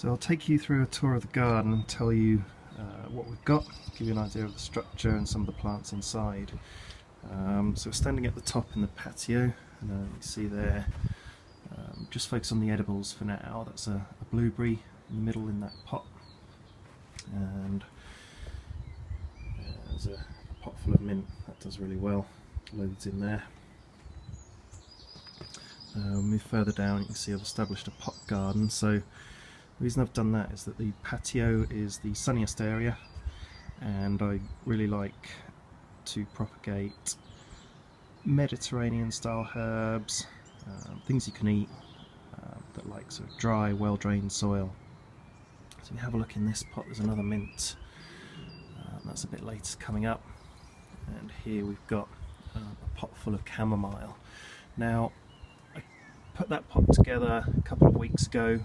So I'll take you through a tour of the garden and tell you what we've got, give you an idea of the structure and some of the plants inside. So we're standing at the top in the patio, and you see there, just focus on the edibles for now. That's a blueberry in the middle in that pot, and there's a pot full of mint. That does really well, loads in there. We'll move further down. You can see I've established a pot garden. So the reason I've done that is that the patio is the sunniest area, and I really like to propagate Mediterranean style herbs, things you can eat that like sort of dry, well drained soil. So if you have a look in this pot, there's another mint, that's a bit later coming up, and here we've got a pot full of chamomile. Now I put that pot together a couple of weeks ago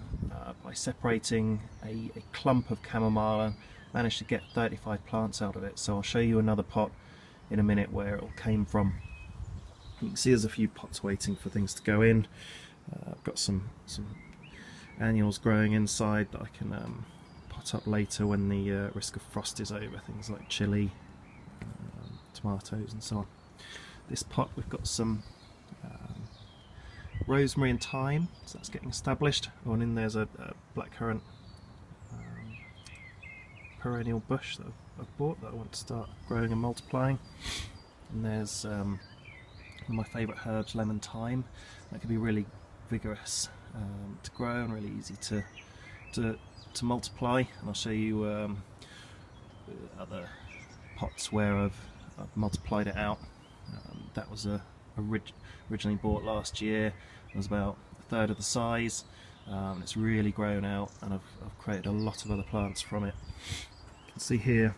by separating a clump of chamomile and managed to get 35 plants out of it. So I'll show you another pot in a minute where it all came from. You can see there's a few pots waiting for things to go in. I've got some annuals growing inside that I can pot up later when the risk of frost is over, things like chilli, tomatoes and so on. This pot we've got some rosemary and thyme, so that's getting established. Oh, and in there's a blackcurrant perennial bush that I've bought that I want to start growing and multiplying. And there's one of my favourite herbs, lemon thyme. That can be really vigorous to grow and really easy to multiply. And I'll show you other pots where I've multiplied it out. That was originally bought last year. It was about a third of the size. It's really grown out, and I've created a lot of other plants from it. You can see here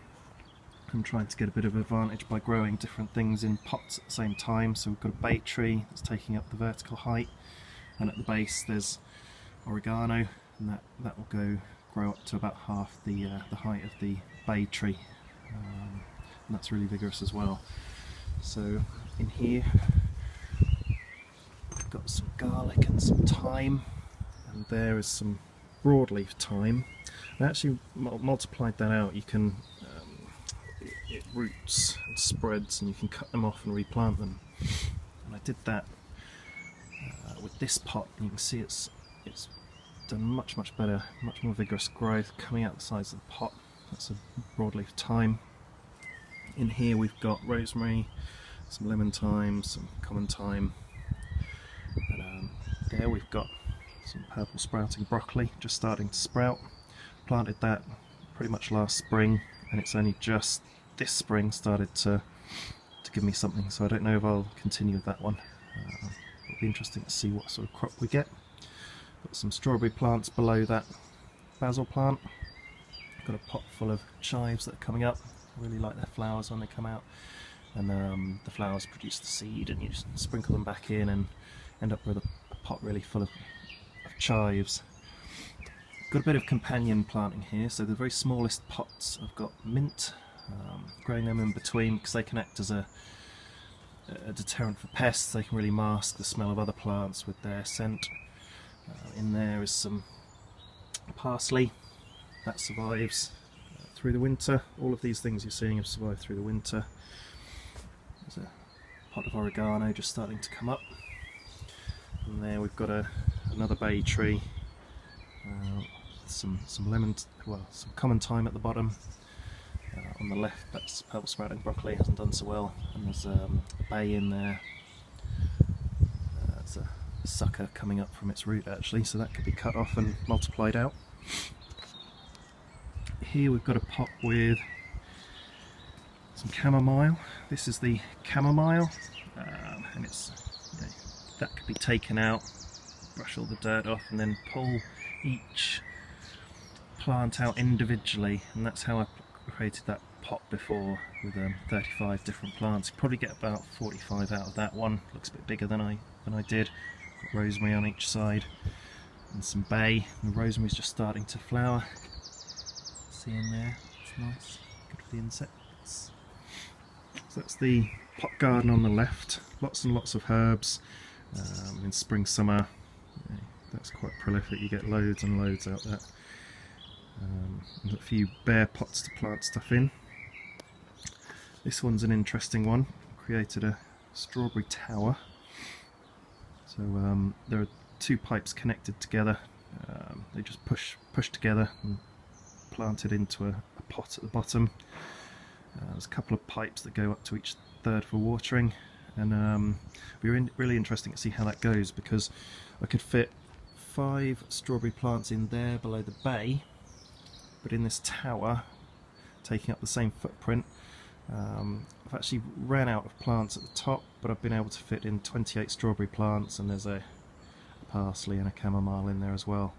I'm trying to get a bit of advantage by growing different things in pots at the same time. So we've got a bay tree that's taking up the vertical height, and at the base there's oregano, and that will grow up to about half the height of the bay tree, and that's really vigorous as well. So in here we've got some garlic and some thyme, and there is some broadleaf thyme. I actually multiplied that out. You can it roots and spreads, and you can cut them off and replant them. And I did that with this pot, and you can see it's done much better, much more vigorous growth coming out the sides of the pot. That's a broadleaf thyme. In here we've got rosemary, some lemon thyme, some common thyme, and there we've got some purple sprouting broccoli just starting to sprout. Planted that pretty much last spring, and it's only just this spring started to give me something, so I don't know if I'll continue with that one. It'll be interesting to see what sort of crop we get. Got some strawberry plants below that basil plant. Got a pot full of chives that are coming up. I really like their flowers when they come out, and the flowers produce the seed, and you just sprinkle them back in and end up with a pot really full of chives. Got a bit of companion planting here, so the very smallest pots I've got mint, growing them in between because they can act as a deterrent for pests. They can really mask the smell of other plants with their scent. In there is some parsley that survives through the winter. All of these things you're seeing have survived through the winter. There's a pot of oregano just starting to come up, and there we've got another bay tree. Some common thyme at the bottom. On the left, that's purple sprouting broccoli, hasn't done so well, and there's a bay in there. There's a sucker coming up from its root actually, so that could be cut off and multiplied out. Here we've got a pot with some chamomile. This is the chamomile, and it's that could be taken out, brush all the dirt off, and then pull each plant out individually, and that's how I created that pot before with 35 different plants. You probably get about 45 out of that one. Looks a bit bigger than I did. Got rosemary on each side and some bay. The rosemary's just starting to flower. See in there, it's nice, good for the insects. So that's the pot garden on the left. Lots and lots of herbs. In spring, summer, that's quite prolific. You get loads and loads out there. and a few bare pots to plant stuff in. This one's an interesting one. Created a strawberry tower. So there are two pipes connected together. They just push together and planted into a pot at the bottom. There's a couple of pipes that go up to each third for watering, and it'll be really interesting to see how that goes, because I could fit 5 strawberry plants in there below the bay, but in this tower, taking up the same footprint, I've actually ran out of plants at the top, but I've been able to fit in 28 strawberry plants, and there's a parsley and a chamomile in there as well.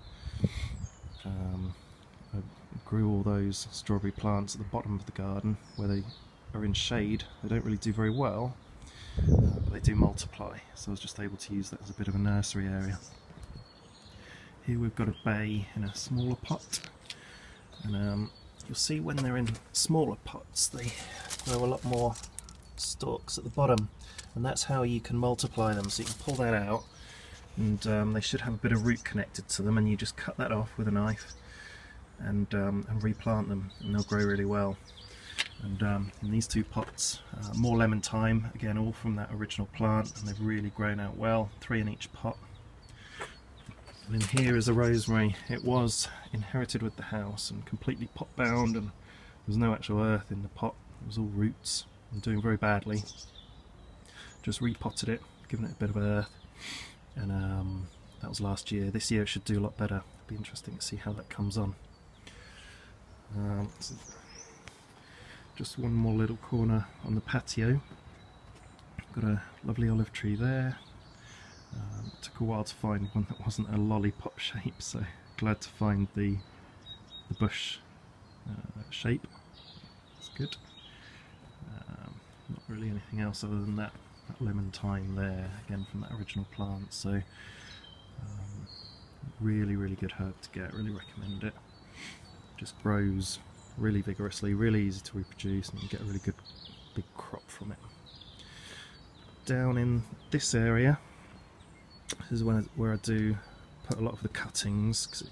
I grew all those strawberry plants at the bottom of the garden where they are in shade. They don't really do very well, but they do multiply, so I was just able to use that as a bit of a nursery area. Here we've got a bay in a smaller pot, and you'll see when they're in smaller pots they grow a lot more stalks at the bottom, and that's how you can multiply them. So you can pull that out, and they should have a bit of root connected to them, and you just cut that off with a knife and replant them, and they'll grow really well. And in these 2 pots, more lemon thyme, again all from that original plant, and they've really grown out well, 3 in each pot. And in here is a rosemary. It was inherited with the house and completely pot bound, and there was no actual earth in the pot, it was all roots and doing very badly. Just repotted it, given it a bit of earth, and that was last year. This year it should do a lot better. It'll be interesting to see how that comes on. So just one more little corner on the patio. Got a lovely olive tree there. It took a while to find one that wasn't a lollipop shape, so glad to find the bush shape. That's good. Not really anything else other than that lemon thyme there, again from that original plant. So really good herb to get, really recommend it. Just grows really vigorously, really easy to reproduce, and you get a really good big crop from it. Down in this area, this is where I do put a lot of the cuttings, because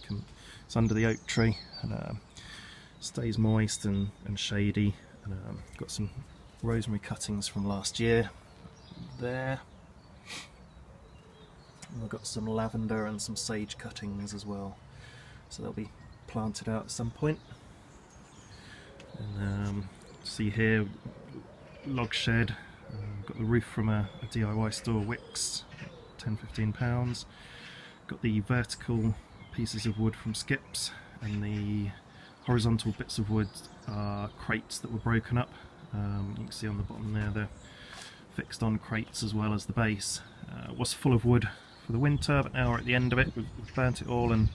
it's under the oak tree and stays moist and shady. And got some rosemary cuttings from last year there. And I've got some lavender and some sage cuttings as well, so they'll be planted out at some point. And see here, log shed. Got the roof from a DIY store, Wicks, £10–15. Got the vertical pieces of wood from Skips, and the horizontal bits of wood are crates that were broken up. You can see on the bottom there they're fixed on crates as well as the base. Was full of wood for the winter, but now we're at the end of it. We've burnt it all, and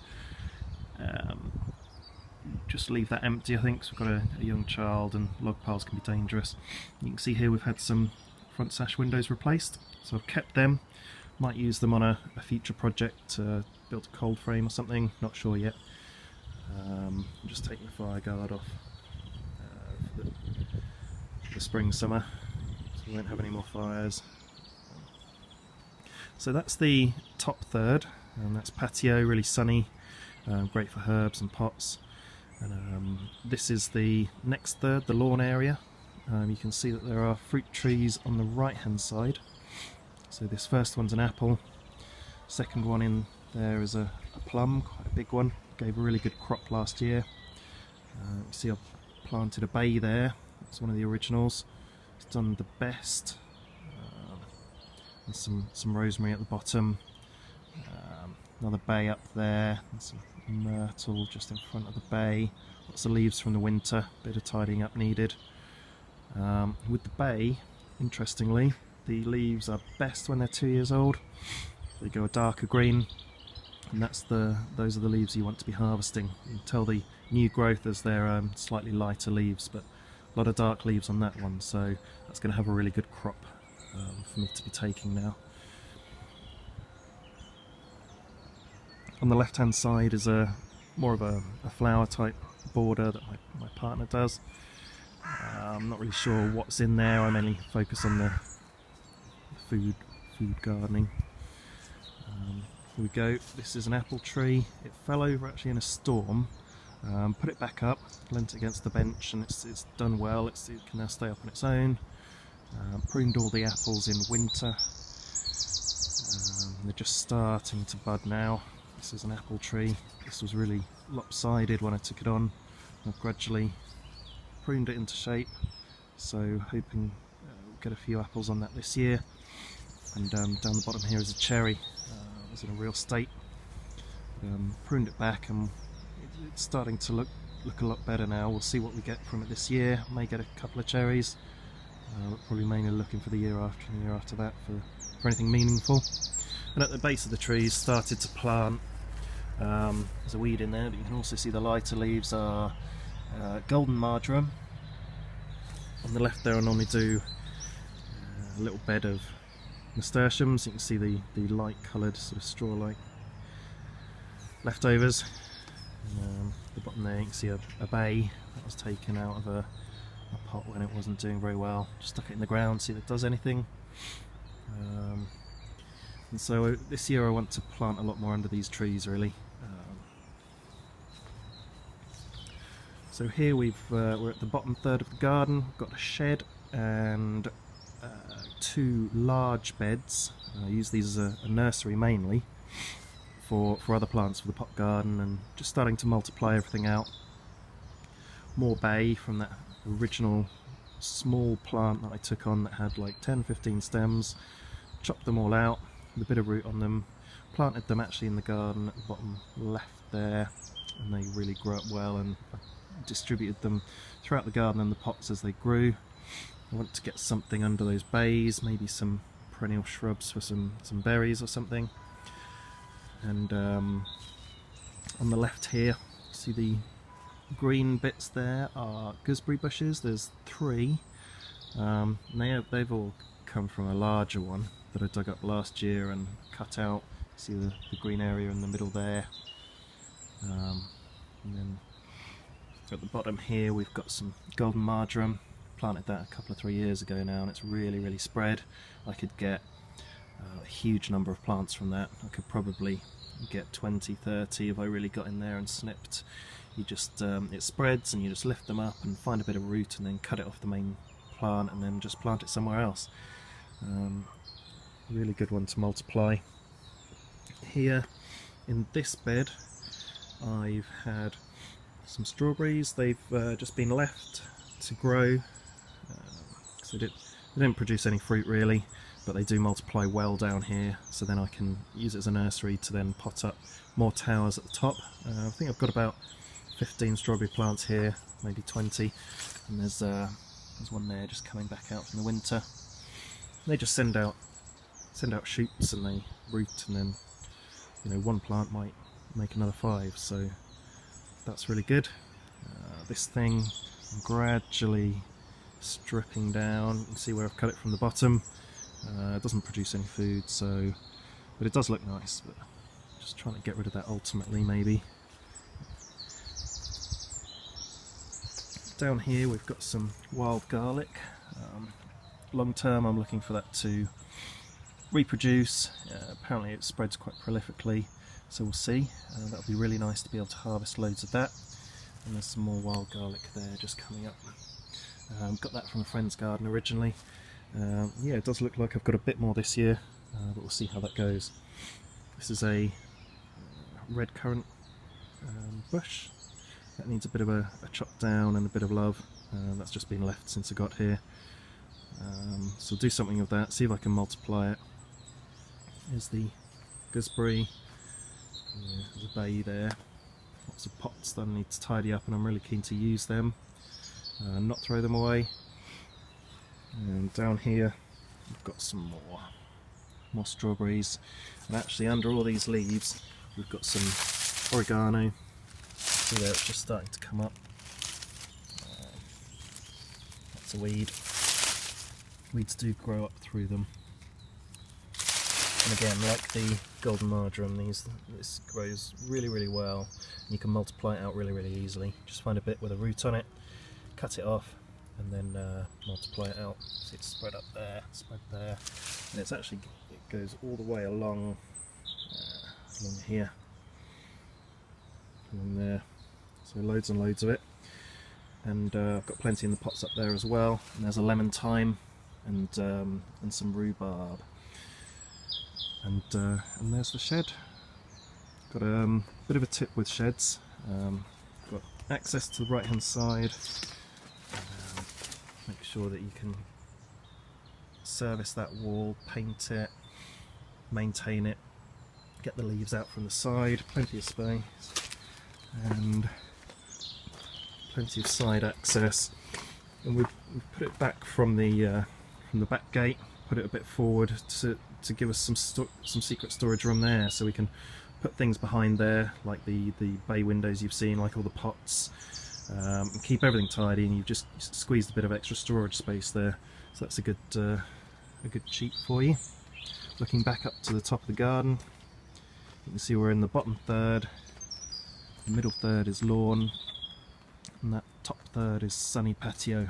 just leave that empty, I think, because we've got a young child and log piles can be dangerous. You can see here we've had some front sash windows replaced, so I've kept them. Might use them on a future project to build a cold frame or something, not sure yet. I'm just taking the fire guard off for the spring summer, so we won't have any more fires. So that's the top third, and that's patio, really sunny, great for herbs and pots. And this is the next third, the lawn area. You can see that there are fruit trees on the right hand side. So this first one's an apple, second one in there is a plum, quite a big one, gave a really good crop last year. You see I've planted a bay there, it's one of the originals, it's done the best. And some rosemary at the bottom, another bay up there, and some myrtle just in front of the bay, lots of leaves from the winter, bit of tidying up needed. With the bay, interestingly, the leaves are best when they're 2 years old. They go a darker green, and those are the leaves you want to be harvesting. You can tell the new growth as they're slightly lighter leaves, but a lot of dark leaves on that one, so that's going to have a really good crop for me to be taking now. On the left hand side is more of a flower type border that my partner does. I'm not really sure what's in there, I mainly focus on the food gardening. Here we go, this is an apple tree. It fell over actually in a storm, Put it back up, leant against the bench, and it's done well. It can now stay up on its own. Pruned all the apples in winter. They're just starting to bud now. This is an apple tree. This was really lopsided when I took it on. I've gradually pruned it into shape, so hoping we'll get a few apples on that this year. And down the bottom here is a cherry. It was in a real state. Pruned it back, and it's starting to look a lot better now. We'll see what we get from it this year. May get a couple of cherries. Probably mainly looking for the year after and the year after that for anything meaningful. And at the base of the trees started to plant. There's a weed in there, but you can also see the lighter leaves are golden marjoram. On the left there I normally do a little bed of nasturtiums. You can see the light coloured sort of straw-like leftovers. And, the bottom there you can see a bay that was taken out of a pot when it wasn't doing very well. Just stuck it in the ground, see if it does anything. And so this year I want to plant a lot more under these trees really. So here we're at the bottom third of the garden. We've got a shed and 2 large beds. I use these as a nursery mainly for other plants for the pot garden, and just starting to multiply everything out. More bay from that original small plant that I took on that had like 10-15 stems. Chopped them all out with a bit of root on them, planted them actually in the garden at the bottom left there, and they really grew up well, and I distributed them throughout the garden and the pots as they grew. I want to get something under those bays, maybe some perennial shrubs for some berries or something. And on the left here, see the green bits there are gooseberry bushes. There's 3. They've all come from a larger one that I dug up last year and cut out. See the green area in the middle there. And then at the bottom here we've got some golden marjoram. Planted that a 3 years ago now, and it's really spread. I could get a huge number of plants from that. I could probably get 20-30 if I really got in there and snipped. You just it spreads, and you just lift them up and find a bit of root and then cut it off the main plant and then just plant it somewhere else. Really good one to multiply. Here in this bed I've had some strawberries. They've just been left to grow, so they didn't produce any fruit really, but they do multiply well down here, so then I can use it as a nursery to then pot up more towers at the top. I think I've got about 15 strawberry plants here, maybe 20, and there's one there just coming back out from the winter. And they just send out shoots and they root, and then one plant might make another 5, so that's really good. This thing I'm gradually stripping down. You can see where I've cut it from the bottom. It doesn't produce any food, but it does look nice, but just trying to get rid of that ultimately maybe. Down here we've got some wild garlic. Long term I'm looking for that to reproduce. Apparently it spreads quite prolifically, so we'll see. That'll be really nice to be able to harvest loads of that. And there's some more wild garlic there just coming up. Got that from a friend's garden originally. Yeah, it does look like I've got a bit more this year, but we'll see how that goes. This is a red currant bush that needs a bit of a chop down and a bit of love. That's just been left since I got here. So I'll do something with that, see if I can multiply it. Here's the gooseberry. There's a bay there. Lots of pots that I need to tidy up, and I'm really keen to use them, not throw them away. And down here we've got some more strawberries, and actually under all these leaves we've got some oregano. See there, it's just starting to come up. That's a weed. Weeds do grow up through them. And again, like the golden marjoram, this grows really well. You can multiply it out really easily. Just find a bit with a root on it, cut it off, and then multiply it out. See, it's spread up there, spread there, and it goes all the way along here, along there. So so loads and loads of it. And I've got plenty in the pots up there as well. And there's a lemon thyme and some rhubarb. And there's the shed. Got a bit of a tip with sheds. Got access to the right hand side. Make sure that you can service that wall, paint it, maintain it, get the leaves out from the side, plenty of space, and plenty of side access. And we've put it back from the back gate, put it a bit forward to give us some secret storage room there, so we can put things behind there, like the bay windows you've seen, like all the pots, and keep everything tidy, and you've just squeezed a bit of extra storage space there. So that's a good cheat for you. Looking back up to the top of the garden, you can see we're in the bottom third, the middle third is lawn, and that top third is sunny patio.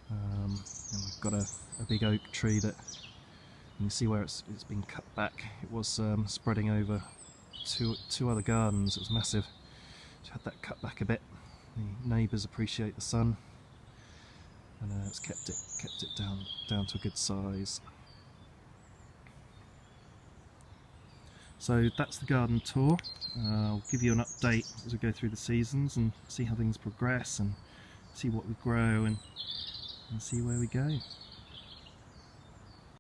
And we've got a big oak tree that you can see where it's been cut back. It was spreading over two other gardens. It was massive. Just had that cut back a bit. The neighbours appreciate the sun, and it's kept it down to a good size. So that's the garden tour. I'll give you an update as we go through the seasons and see how things progress and see what we grow and see where we go.